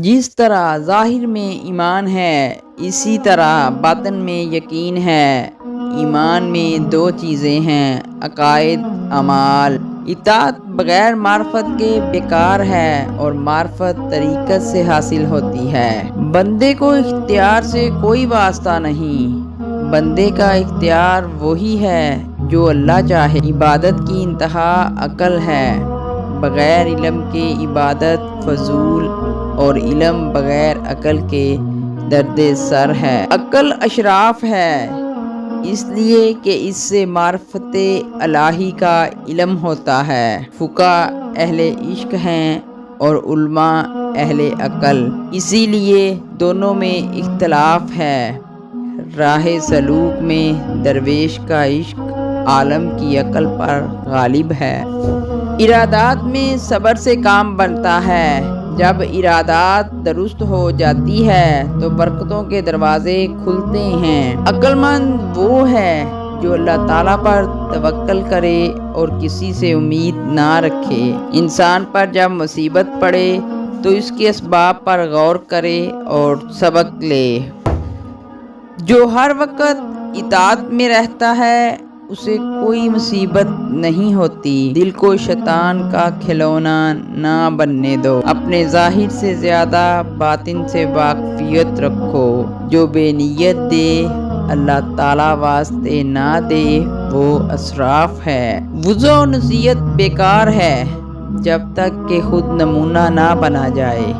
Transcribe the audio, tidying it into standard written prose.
جس طرح ظاہر میں ایمان ہے اسی طرح باطن میں یقین ہے۔ ایمان میں دو چیزیں ہیں، عقائد، اعمال۔ اطاعت بغیر معرفت کے بیکار ہے اور معرفت طریقت سے حاصل ہوتی ہے۔ بندے کو اختیار سے کوئی واسطہ نہیں، بندے کا اختیار وہی ہے جو اللہ چاہے۔ عبادت کی انتہا عقل ہے، بغیر علم کے عبادت فضول اور علم بغیر عقل کے درد سر ہے۔ عقل اشراف ہے اس لیے کہ اس سے معرفت الہی کا علم ہوتا ہے۔ فقہا اہل عشق ہیں اور علماء اہل عقل، اسی لیے دونوں میں اختلاف ہے۔ راہ سلوک میں درویش کا عشق عالم کی عقل پر غالب ہے۔ ارادات میں صبر سے کام بنتا ہے۔ جب ارادات درست ہو جاتی ہے تو برکتوں کے دروازے کھلتے ہیں۔ عقل مند وہ ہے جو اللہ تعالیٰ پر توکل کرے اور کسی سے امید نہ رکھے۔ انسان پر جب مصیبت پڑے تو اس کے اسباب پر غور کرے اور سبق لے۔ جو ہر وقت اطاعت میں رہتا ہے اسے کوئی مصیبت نہیں ہوتی۔ دل کو شیطان کا کھلونا نہ بننے دو، اپنے ظاہر سے زیادہ باطن سے واقفیت رکھو۔ جو بے نیت دے اللہ تعالیٰ واسطے نہ دے وہ اسراف ہے۔ وضو و نصیحت بیکار ہے جب تک کہ خود نمونہ نہ بنا جائے۔